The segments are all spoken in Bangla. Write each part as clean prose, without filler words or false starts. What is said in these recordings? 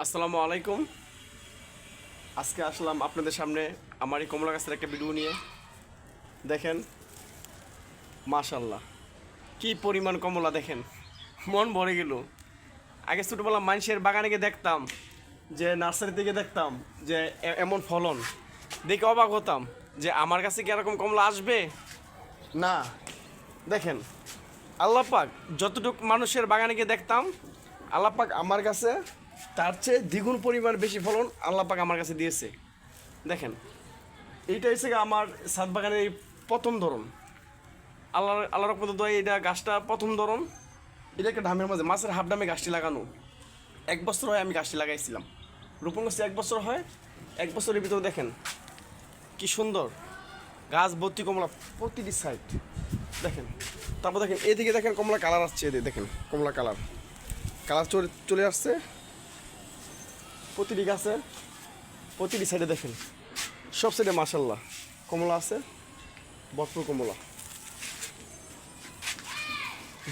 আসসালামু আলাইকুম। আজকে আসলাম আপনাদের সামনে আমার এই কমলা গাছের একটা ভিডিও নিয়ে। দেখেন, মাশাল্লাহ, কি পরিমাণ কমলা দেখেন, মন ভরে গেল। আগে ছোটোবেলা মানুষের বাগানে গিয়ে দেখতাম, যে নার্সারি থেকে দেখতাম যে এমন ফলন দেখে অবাক হতাম যে আমার কাছে কি এরকম কমলা আসবে না। দেখেন, আল্লাহ পাক যতটুকু মানুষের বাগানে গিয়ে দেখতাম, আল্লাহ পাক আমার কাছে তার চেয়ে দ্বিগুণ পরিমাণ বেশি ফলন আল্লাহ পাক আমার কাছে দিয়েছে। দেখেন, এইটা হচ্ছে গিয়ে আমার ছাদ বাগানের এই প্রথম ধরন। আল্লাহর রহমতে দোয়া এটা গাছটা প্রথম ধরন। এটা একটা ডামের মাঝে মাছের হাফ ডামে গাছটি লাগানো। 1 বছর হয় আমি গাছটি লাগাইছিলাম, রোপণ করছি 1 বছর হয়। 1 বছরের ভিতরে দেখেন কি সুন্দর গাছ ভর্তি কমলা প্রতিটি সাইড। দেখেন, তারপর দেখেন এদিকে দেখেন কমলা কালার আসছে, এদিকে দেখেন কমলা কালার কালার চলে আসছে প্রতিটি গাছে, প্রতিটি সাইডে দেখেন সব সাইডে মাশাল্লাহ কমলা আছে, ভরপুর কমলা।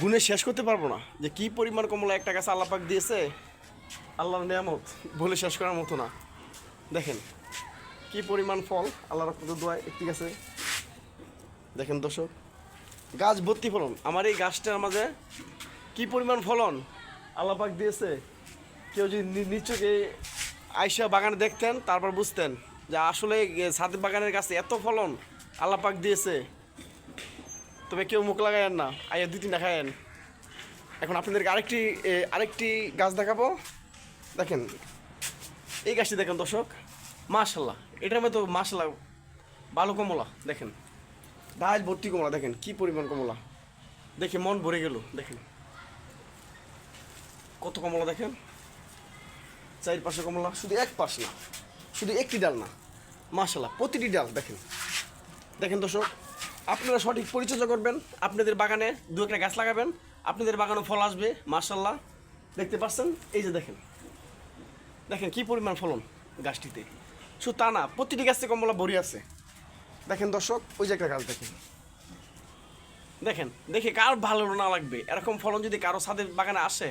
গুণে শেষ করতে পারবো না যে কি পরিমাণ কমলা একটা গাছে আল্লাহ পাক দিয়েছে, আল্লাহর নিয়ামত বলে শেষ করার মতো না। দেখেন কি পরিমাণ ফল আল্লাহর রহমতের দোয়ায় একটি গাছে। দেখেন দর্শক, গাছ ভর্তি ফলন। আমার এই গাছটার মাঝে কি পরিমাণ ফলন আল্লাহ পাক দিয়েছে, কেউ যদি নিচকে আইসা বাগানে দেখতেন তারপর বুঝতেন যে আসলে ছাদের বাগানের গাছে এত ফলন আল্লাহ পাক দিয়েছে। তবে কেউ মুখ লাগায়েন না, আইয়া 2-3টা খায়েন। এখন আপনাদেরকে আরেকটি গাছ দেখাবো। দেখেন এই গাছটি দেখেন দর্শক, মাশাল্লাহ, এটার মধ্যে মাশাল্লাহ ভালো কমলা। দেখেন ডাল ভর্তি কমলা, দেখেন কি পরিমাণ কমলা, দেখে মন ভরে গেল। দেখেন কত কমলা, দেখেন 4 পাশে কমলা, শুধু এক পাশ না, শুধু একটি ডাল না, মাশাল্লাহ প্রতিটি ডাল। দেখেন দেখেন দর্শক, আপনারা সঠিক পরিচর্যা করবেন, আপনাদের বাগানে 2-1টা গাছ লাগাবেন, আপনাদের বাগানে ফল আসবে মাশাল্লাহ। দেখতে পাচ্ছেন এই যে দেখেন, দেখেন কি পরিমাণ ফলন গাছটিতে। শুধু তা না, প্রতিটি গাছে কমলা ভরি আছে। দেখেন দর্শক, ওই যে একটা গাছ দেখেন, দেখেন দেখে কার ভালো না লাগবে এরকম ফলন যদি কারো ছাদের বাগানে আসে,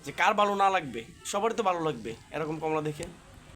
যে কার ভালো না লাগবে, সবারই তো ভালো লাগবে এরকম কমলা দেখে।